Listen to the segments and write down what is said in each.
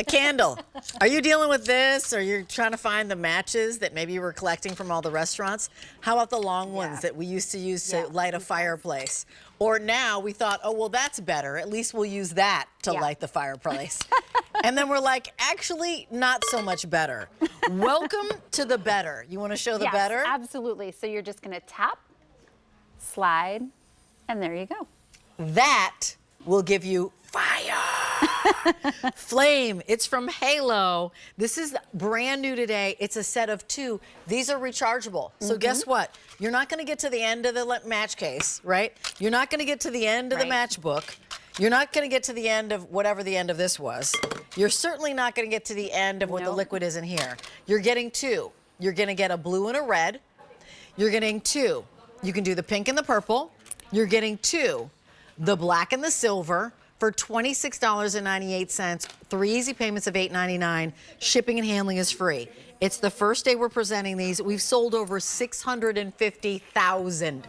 A candle. Are you dealing with this, or you're trying to find the matches that maybe you were collecting from all the restaurants? How about the long ones that we used to use to light a fireplace? Or now we thought, oh, well, that's better. At least we'll use that to light the fireplace. And then we're like, actually, not so much better. Welcome to the better. You want to show the better? Yes, absolutely. So you're just going to tap, slide, and there you go. That will give you fire. Flame. It's from Halo. This is brand new today. It's a set of 2. These are rechargeable. So guess what? You're not going to get to the end of the match case, right? You're not going to get to the end of the matchbook. You're not going to get to the end of whatever the end of this was. You're certainly not going to get to the end of what the liquid is in here. You're getting 2. You're going to get a blue and a red. You're getting 2. You can do the pink and the purple. You're getting 2. The black and the silver for $26.98, 3 easy payments of $8.99. Shipping and handling is free. It's the first day we're presenting these. We've sold over 650,000.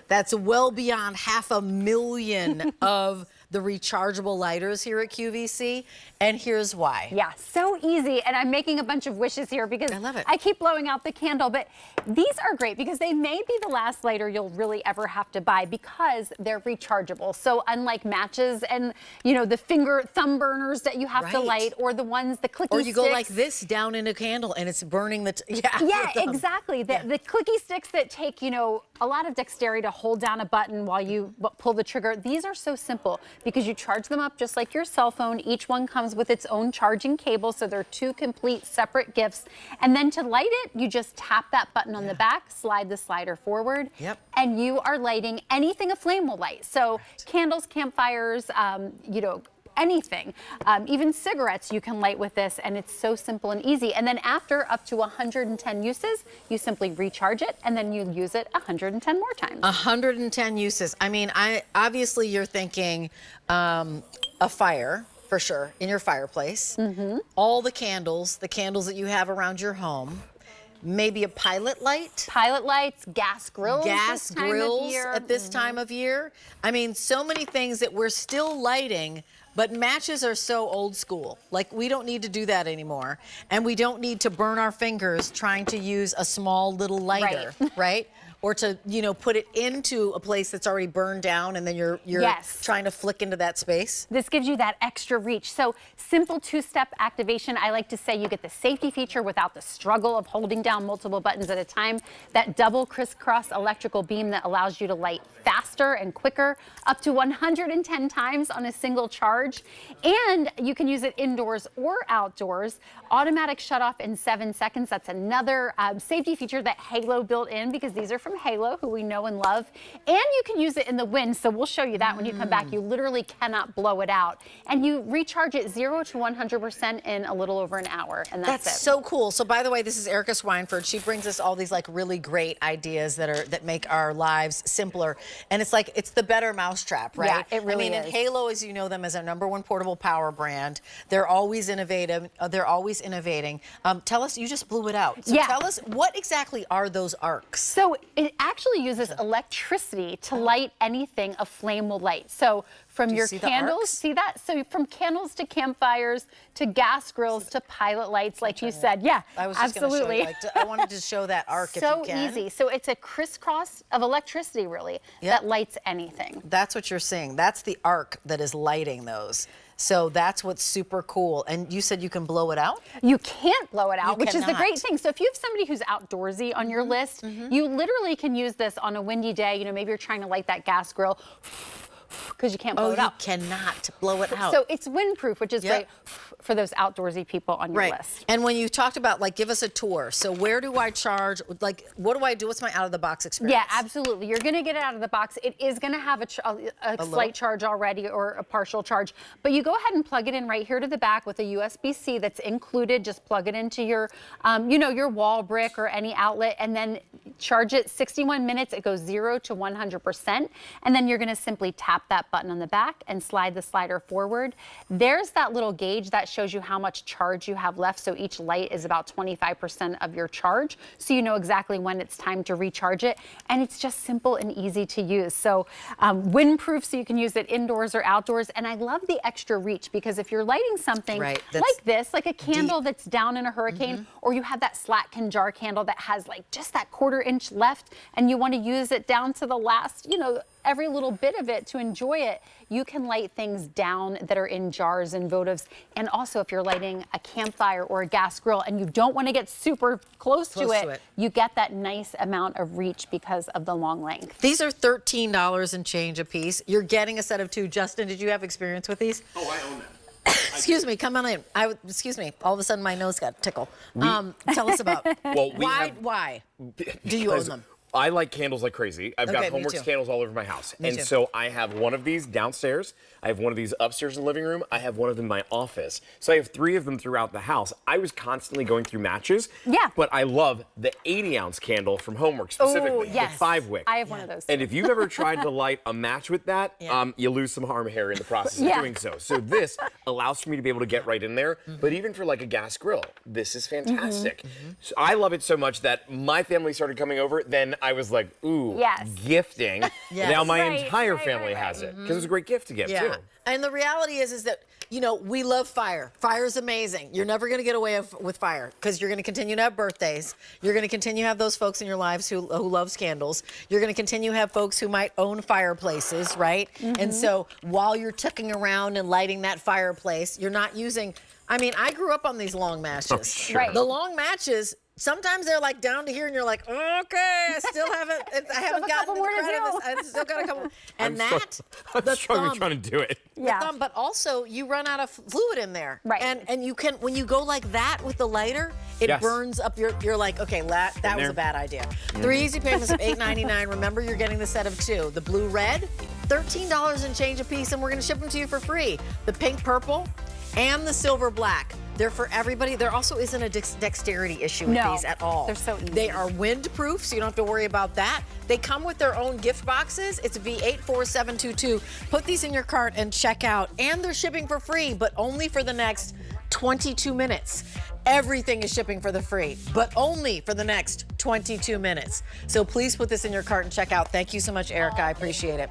That's well beyond 500,000 of the rechargeable lighters here at QVC, and here's why. Yeah, so easy, and I'm making a bunch of wishes here because I love it. I keep blowing out the candle, but these are great because they may be the last lighter you'll really ever have to buy because they're rechargeable. So unlike matches and, you know, the thumb burners that you have to light, or the ones, the clicky sticks. Or you go like this down in a candle and it's burning the, yeah, exactly. The clicky sticks that take, you know, a lot of dexterity to hold down a button while you pull the trigger. These are so simple because you charge them up just like your cell phone. Each one comes with its own charging cable, so they're 2 complete separate gifts. And then to light it, you just tap that button on the back, slide the slider forward, and you are lighting anything a flame will light. So candles, campfires, you know, anything, even cigarettes you can light with this, and it's so simple and easy. And then after up to 110 uses, you simply recharge it, and then you use it 110 more times. 110 uses. I mean, obviously you're thinking a fire, for sure, in your fireplace. All the candles that you have around your home. Maybe a pilot light. Pilot lights, gas grills. Gas grills at this time of year. I mean, so many things that we're still lighting, but matches are so old school. Like, we don't need to do that anymore. And we don't need to burn our fingers trying to use a small little lighter, right? Or to, you know, put it into a place that's already burned down and then you're trying to flick into that space. This gives you that extra reach. So simple 2-step activation. I like to say you get the safety feature without the struggle of holding down multiple buttons at a time. That double crisscross electrical beam that allows you to light faster and quicker, up to 110 times on a single charge. And you can use it indoors or outdoors. Automatic shut off in 7 seconds. That's another safety feature that Halo built in because these are from Halo, who we know and love. And you can use it in the wind, so we'll show you that when you come back. You literally cannot blow it out. And you recharge it 0 to 100% in a little over an hour, and that's it. So cool. So by the way, this is Erica Swineford. She brings us all these like really great ideas that make our lives simpler. And it's like, it's the better mousetrap, right? Yeah, it really is. And Halo, as you know them, as our #1 portable power brand. They're always innovative. They're always innovating. Tell us, you just blew it out. So tell us, what exactly are those arcs? So it actually uses electricity to light anything a flame will light. So from your candles, see that? So from candles to campfires to gas grills to pilot lights, like you said. Yeah, I was just absolutely. Gonna show you, I wanted to show that arc if you can. So easy. So it's a crisscross of electricity, really, that lights anything. That's what you're seeing. That's the arc that is lighting those. So that's what's super cool. And you said you can blow it out? You can't blow it out, which is the great thing. So if you have somebody who's outdoorsy on your list, you literally can use this on a windy day. You know, maybe you're trying to light that gas grill because you can't blow it out. You cannot blow it out. So it's windproof, which is great for those outdoorsy people on your list. And when you talked about, like, give us a tour. So where do I charge? Like, what do I do? What's my out-of-the-box experience? Yeah, absolutely. You're going to get it out of the box. It is going to have a slight charge already, or a partial charge. But you go ahead and plug it in right here to the back with a USB-C that's included. Just plug it into your, you know, your wall brick or any outlet, and then charge it 61 minutes. It goes 0 to 100%. And then you're going to simply tap that that button on the back and slide the slider forward. There's that little gauge that shows you how much charge you have left. So each light is about 25% of your charge. So you know exactly when it's time to recharge it. And it's just simple and easy to use. So windproof, so you can use it indoors or outdoors. And I love the extra reach, because if you're lighting something like this, like a candle that's down in a hurricane, or you have that Slatkin jar candle that has like just that 1/4 inch left, and you want to use it down to the last, you know, every little bit of it to enjoy it, you can light things down that are in jars and votives. And also, if you're lighting a campfire or a gas grill and you don't want to get super close to it, you get that nice amount of reach because of the long length. These are $13 and change a piece. You're getting a set of 2. Justin, did you have experience with these? Oh, I own them. Excuse me, come on in. Excuse me. All of a sudden, my nose got tickled. Tell us about why do you own them? I like candles like crazy. I've got Homeworks candles all over my house. So I have one of these downstairs. I have one of these upstairs in the living room. I have one of them in my office. So I have 3 of them throughout the house. I was constantly going through matches. Yeah. But I love the 80-ounce candle from Homeworks specifically. Oh, yes. The 5-wick. I have one of those too. And if you've ever tried to light a match with that, you lose some arm hair in the process of doing so. So this allows for me to be able to get right in there. But even for like a gas grill, this is fantastic. So I love it so much that my family started coming over. Then I was like, ooh, gifting. Now my entire family has it, because it's a great gift to give too. And the reality is that, you know, we love fire. Fire is amazing. You're never going to get away with fire, because you're going to continue to have birthdays. You're going to continue to have those folks in your lives who loves candles. You're going to continue to have folks who might own fireplaces, right? And so while you're ticking around and lighting that fireplace, you're not using, I mean, I grew up on these long matches. Oh, sure. The long matches, sometimes they're like down to here, and you're like, okay, I haven't gotten to the credit of this. I still got a couple. And I'm struggling trying to do it. But also you run out of fluid in there. Right. And you can, when you go like that with the lighter, it burns up you're like, okay, that was a bad idea. 3 easy payments of $8.99. Remember, you're getting the set of 2. The blue red, $13 and change a piece, and we're gonna ship them to you for free. The pink purple and the silver black. They're for everybody. There also isn't a dexterity issue with these at all. They're so easy. They are windproof, so you don't have to worry about that. They come with their own gift boxes. It's V84722. Put these in your cart and check out. And they're shipping for free, but only for the next 22 minutes. Everything is shipping for the free, but only for the next 22 minutes. So please put this in your cart and check out. Thank you so much, Erica. I appreciate it.